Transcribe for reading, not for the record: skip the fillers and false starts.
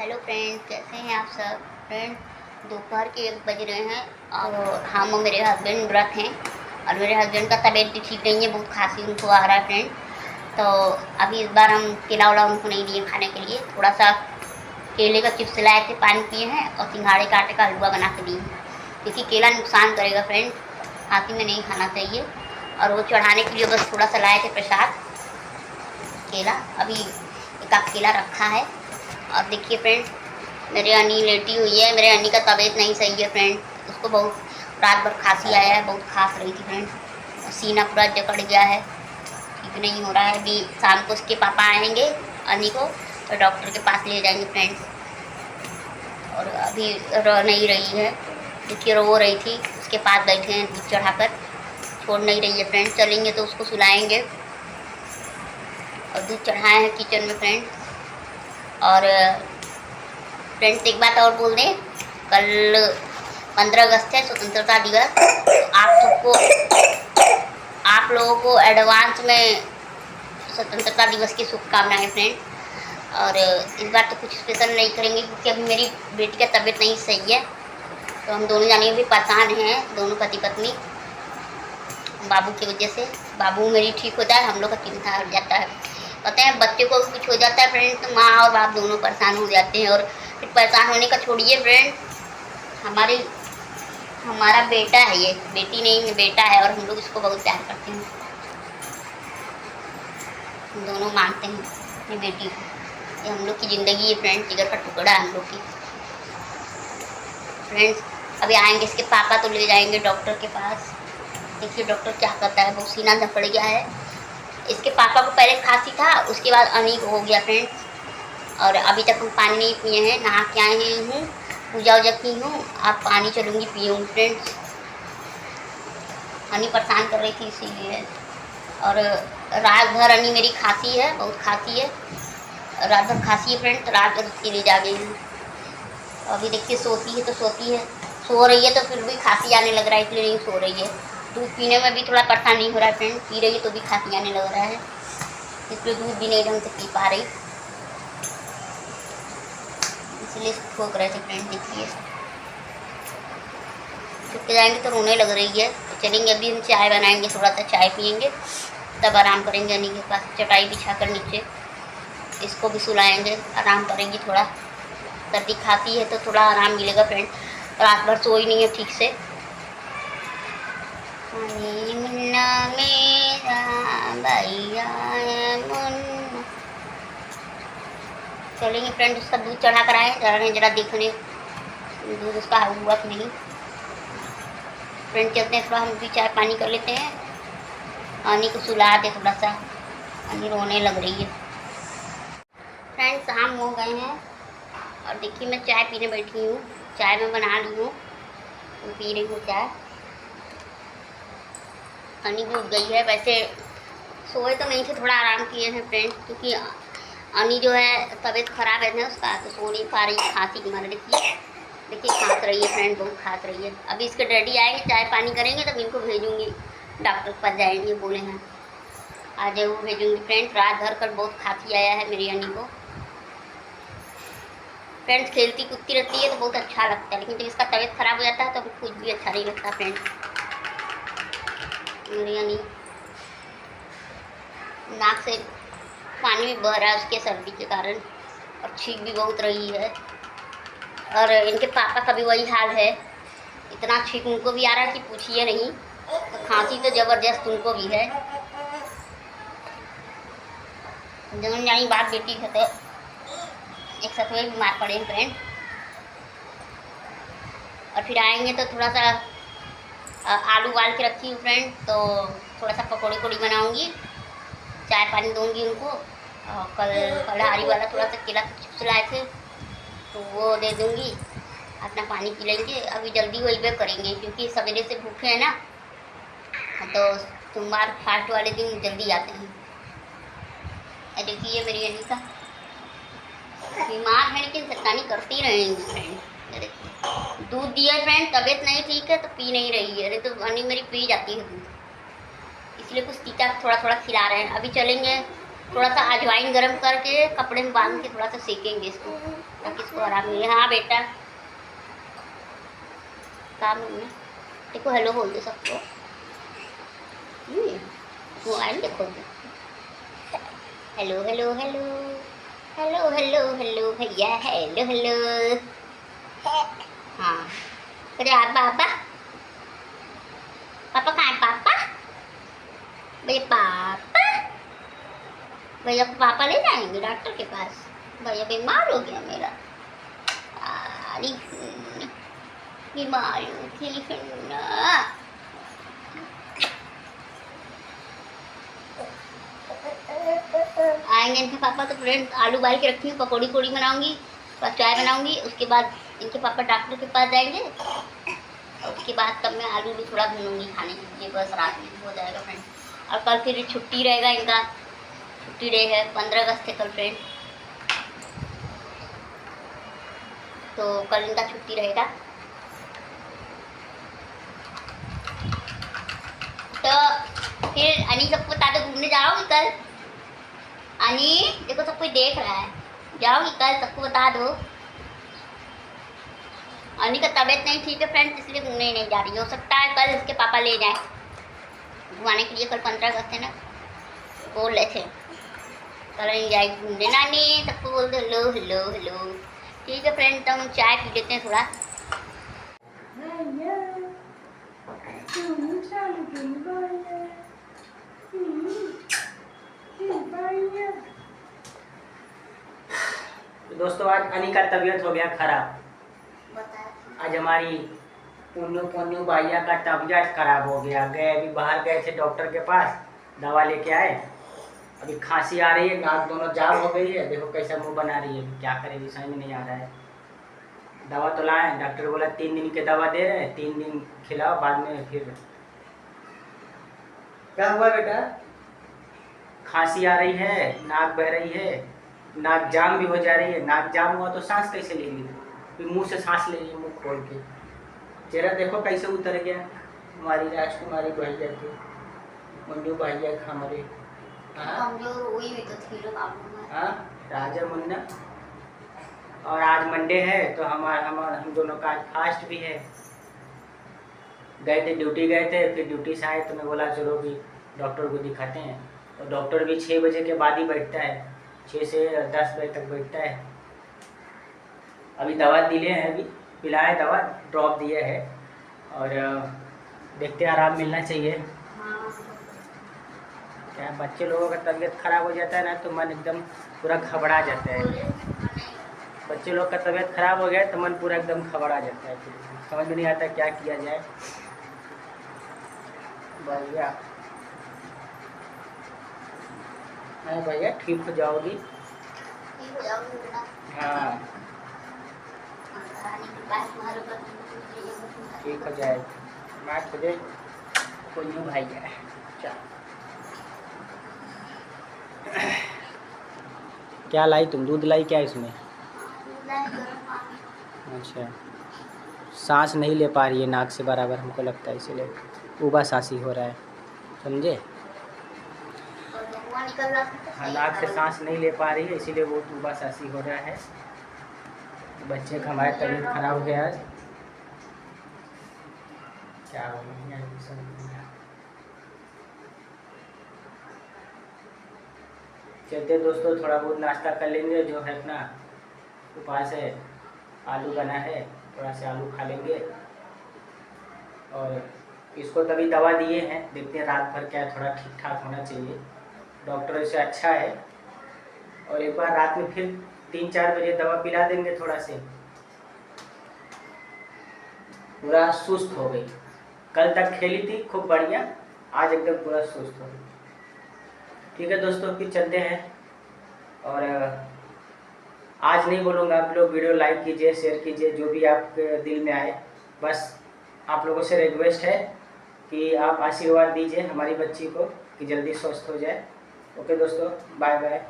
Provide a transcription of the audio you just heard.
Hello friends, कैसे हैं आप सब। फ्रेंड्स, दोपहर के 1 बज रहे हैं और हम और मेरे हस्बैंड व्रत हैं और मेरे हस्बैंड का तबीयत भी ठीक नहीं है, बहुत खांसी उनको आ रहा है। फ्रेंड, तो अभी इस बार हम केला उला उनको नहीं दिए खाने के लिए, थोड़ा सा केले का चिप्स लाए थे, पानी पिए हैं और सिंघाड़े का आटे का हलवा बना के दिए, क्योंकि केला नुकसान करेगा। फ्रेंड, खांसी में नहीं खाना चाहिए। और वो चढ़ाने के लिए बस थोड़ा सा लाए थे प्रसाद केला। अभी एक आध केला रखा है। और देखिए फ्रेंड, मेरे अन्नी लेटी हुई है। मेरे अन्नी का तबीयत नहीं सही है फ्रेंड, उसको बहुत रात भर खांसी आया है, बहुत खांस रही थी फ्रेंड, सीना पूरा जकड़ गया है, ठीक नहीं हो रहा है। अभी शाम को उसके पापा आएंगे अन्नी को तो डॉक्टर के पास ले जाएंगे फ्रेंड्स। और अभी रो नहीं रही है, देखिए रो रही थी, उसके पास बैठे हैं दूध चढ़ाकर, छोड़ नहीं रही है फ्रेंड। चलेंगे तो उसको सुलाएंगे और दूध चढ़ाए हैं किचन में फ्रेंड। और फ्रेंड्स, एक बात और बोल दें, कल 15 अगस्त है, स्वतंत्रता दिवस। तो आप लोगों को एडवांस में स्वतंत्रता दिवस की शुभकामनाएं फ्रेंड। और इस बार तो कुछ स्पेशल नहीं करेंगे, क्योंकि अभी मेरी बेटी का तबीयत नहीं सही है, तो हम दोनों जाने भी परेशान हैं, दोनों पति पत्नी, बाबू की वजह से। बाबू मेरी ठीक होता है, हम लोग का चिंता हट जाता है। पता है, बच्चे को कुछ हो जाता है फ्रेंड तो माँ और बाप दोनों परेशान हो जाते हैं। और फिर परेशान होने का छोड़िए फ्रेंड, हमारा बेटा है, ये बेटी नहीं है, बेटा है, और हम लोग इसको बहुत प्यार करते हैं, हम दोनों मानते हैं अपनी बेटी को। ये हम लोग की ज़िंदगी है फ्रेंड, जिगर का टुकड़ा है हम लोग की। फ्रेंड्स, अभी आएंगे इसके पापा तो ले जाएंगे डॉक्टर के पास। देखिए डॉक्टर क्या करता है, बहुत सीना धड़ गया है। इसके पापा को पहले खांसी था, उसके बाद अन्नी को हो गया फ्रेंड्स। और अभी तक हम पानी नहीं पिए हैं, नहा के आए हूँ, पूजा वूजा की हूँ, अब पानी चलूँगी पीऊँगी फ्रेंड्स। अन्नी परेशान कर रही थी इसीलिए। और रात भर अन्नी मेरी खांसी है, बहुत खांसी है, रात भर खांसी है फ्रेंड, तो रात भर उसके लिए जा गई हूँ। अभी देखिए सोती है तो सोती है, सो रही है तो फिर भी खांसी आने लग रहा है, इसलिए नहीं सो रही है। दूध पीने में भी थोड़ा परेशान नहीं हो रहा है फ्रेंड, पी रही है तो भी खांसी आने लग रहा है, इसलिए दूध भी नहीं ढंग से पी पा रही, इसलिए ठोक रहे थे फ्रेंड। देखिए छुप के जाएंगे तो रोने लग रही है। तो चलेंगे, अभी हम चाय बनाएंगे, थोड़ा सा चाय पियेंगे, तब आराम करेंगे। अन्नी के पास चटाई बिछा कर नीचे इसको भी सुलाएंगे, आराम करेंगी थोड़ा। सर्दी खाती है तो थोड़ा आराम मिलेगा फ्रेंड, रात भर सोई नहीं है ठीक से। मुन्ना मेरा भैया मुन्ना। चलेंगे फ्रेंड, उसका दूध चढ़ा कर आए, जरा देखने दूध उसका हुआ कि नहीं। फ्रेंड चलते हैं, थोड़ा हम भी चाय पानी कर लेते हैं, अन्नी को सुला दे थोड़ा सा, अन्नी रोने लग रही है। फ्रेंड, शाम हो गए हैं और देखिए मैं चाय पीने बैठी हूँ, चाय मैं बना ली हूँ, पी रही हूँ चाय। अन्नी भी उठ गई है, वैसे सोए तो नहीं थे, थोड़ा आराम किए हैं फ्रेंड, क्योंकि अन्नी जो है तबीयत खराब है ना उसका, तो सो नहीं पा रही, खांसी की मार देखिए खांस रही है फ्रेंड, बहुत खांस रही है। अभी इसके डैडी आएंगे, चाय पानी करेंगे, तब इनको भेजूँगी, डॉक्टर के पास जाएंगे, बोले हैं आज वो भेजूँगी फ्रेंड। रात भर कर बहुत खांसी आया है मेरी अन्नी को। फ्रेंड्स, खेलती कूदती रहती है तो बहुत अच्छा लगता है, लेकिन जब इसका तबीयत खराब हो जाता है तो कुछ भी अच्छा नहीं लगता फ्रेंड। मेरी अन्नी नाक से पानी भी बह रहा है उसके सर्दी के कारण, और छींक भी बहुत रही है। और इनके पापा का भी वही हाल है, इतना छींक उनको भी आ रहा है कि पूछिए नहीं, तो खांसी तो ज़बरदस्त उनको भी है। जन जानी बात बेटी है तो एक साथ में बीमार पड़े हैं फ्रेंड। और फिर आएंगे तो थोड़ा सा आलू उबाल के रखी हूँ फ्रेंड, तो थोड़ा सा पकौड़ी वकौड़ी बनाऊँगी, चाय पानी दूँगी उनको। और कल हरी वाला थोड़ा सा केला चिप्स लाए थे तो वो दे दूँगी, अपना पानी पी लेंगे। अभी जल्दी वही पे करेंगे, क्योंकि सवेरे से भूखे हैं ना, तो सोमवार फास्ट वाले दिन जल्दी आते हैं। देखिए मेरी अन्नी का बीमार है, लेकिन शैतानी करती रहेंगी फ्रेंड। दूध दिया फ्रेंड, तबीयत नहीं ठीक है तो पी नहीं रही है, अरे तो अन्नी मेरी पी जाती है दूध, इसलिए कुछ तीता थोड़ा थोड़ा खिला रहे हैं। अभी चलेंगे थोड़ा सा अजवाइन गरम करके कपड़े में बांध के थोड़ा सा सेकेंगे इसको, ताकि इसको आराम मिले। हाँ बेटा, काम में देखो, हेलो बोल दे सबको। मोबाइल देखो, hello hello hello hello hello hello भैया, हेलो हेलो। हाँ, अरे आप पापा, पापा कहाँ है? पापा, भैया पापा, भैया को पापा ले जाएंगे डॉक्टर के पास। भैया बीमार हो गया मेरा, अरे बीमार हो गया। आएंगे इनके पापा तो फ्रेंड, आलू बाल के रखी हूँ, पकौड़ी कोड़ी बनाऊंगी, बस चाय बनाऊंगी। उसके बाद इनके पापा डॉक्टर के पास जाएंगे, और उसके बाद तब मैं आलू भी थोड़ा भूनूंगी खाने के लिए, बस रात में हो जाएगा फ्रेंड। और कल फिर छुट्टी रहेगा इनका, छुट्टी डे है, 15 अगस्त है कल फ्रेंड, तो कल इनका छुट्टी रहेगा। तो फिर अनी सबको बता दो, घूमने जाओगी कल? अनी देखो, सब कोई देख रहा है, जाओगी कल? सबको बता दो। अनी का तबीयत नहीं ठीक है फ्रेंड्स, इसलिए घूमने ही नहीं जा रही। हो सकता है कल इसके पापा ले जाएं घुमाने के लिए, कल 15 अगस्त है ना, बोल रहे थे कल नहीं जाएगी घूमने। नानी सबको बोल दो हेलो हेलो हेलो। ठीक है फ्रेंड, तो हम चाय पी लेते हैं थोड़ा। तो दोस्तों, आज अनी का तबीयत हो गया खराब। आज हमारी पुन्नू भैया का तबीयत खराब हो गया। गए, अभी बाहर गए थे डॉक्टर के पास, दवा लेके आए। अभी खांसी आ रही है, नाक दोनों जाम हो गई है, देखो कैसा मुंह बना रही है। क्या करेगी समझ में नहीं आ रहा है। दवा तो लाए, डॉक्टर बोला 3 दिन की दवा दे रहे हैं, 3 दिन खिलाओ, बाद में फिर। क्या हुआ बेटा? खांसी आ रही है, नाक बह रही है, नाक जाम भी हो जा रही है। नाक जाम हुआ तो सांस कैसे लेंगी? फिर मुंह से सांस ले रही है, मुंह खोल के। चेहरा देखो कैसे उतर गया हमारी राजकुमारी भैया के, मुन्नू भैया का हमारे। हाँ, राजा मुन्ना। और आज मंडे है, तो हम दोनों का आज फास्ट भी है। गए थे, ड्यूटी गए थे, फिर ड्यूटी से आए तो मैं बोला चलो भी डॉक्टर को दिखाते हैं। तो डॉक्टर भी 6 बजे के बाद ही बैठता है, 6 से 10 बजे तक बैठता है। अभी दवा दिए हैं, अभी पिलाए, दवा ड्रॉप दिए है, और देखते आराम मिलना चाहिए। क्या बच्चे लोगों का तबीयत खराब हो जाता है ना, तो मन एकदम पूरा घबरा जाता है। बच्चे लोग का तबीयत खराब हो गया तो मन पूरा एकदम घबरा जाता है, फिर समझ में नहीं आता क्या किया जाए। भैया, नहीं भैया, ठीक हो जाओगी। हाँ, ठीक हो जाएगी, मार तुझे कोई नहीं भैया। क्या लाई तुम? दूध लाई क्या इसमें? अच्छा, सांस नहीं ले पा रही है नाक से बराबर, हमको लगता है इसीलिए उबा सांसी हो रहा है, समझे? हाँ, नाक से सांस नहीं ले पा रही है, इसीलिए वो उबा सांसी हो रहा है। बच्चे का हमारा तबीयत खराब हो गया आज। क्या हो गया? चलते दोस्तों, थोड़ा बहुत नाश्ता कर लेंगे, जो है अपना उपवास है, आलू बना है, थोड़ा सा आलू खा लेंगे। और इसको तभी दवा दिए हैं, देखते हैं रात भर क्या, थोड़ा ठीक ठाक होना चाहिए। डॉक्टर से अच्छा है, और एक बार रात में फिर 3-4 बजे दवा पिला देंगे थोड़ा से। पूरा सुस्त हो गई, कल तक खेली थी खूब बढ़िया, आज एकदम पूरा सुस्त हो गई। ठीक है दोस्तों, फिर चलते हैं। और आज नहीं बोलूँगा, आप लोग वीडियो लाइक कीजिए, शेयर कीजिए, जो भी आपके दिल में आए। बस आप लोगों से रिक्वेस्ट है कि आप आशीर्वाद दीजिए हमारी बच्ची को कि जल्दी स्वस्थ हो जाए। ओके दोस्तों, बाय बाय।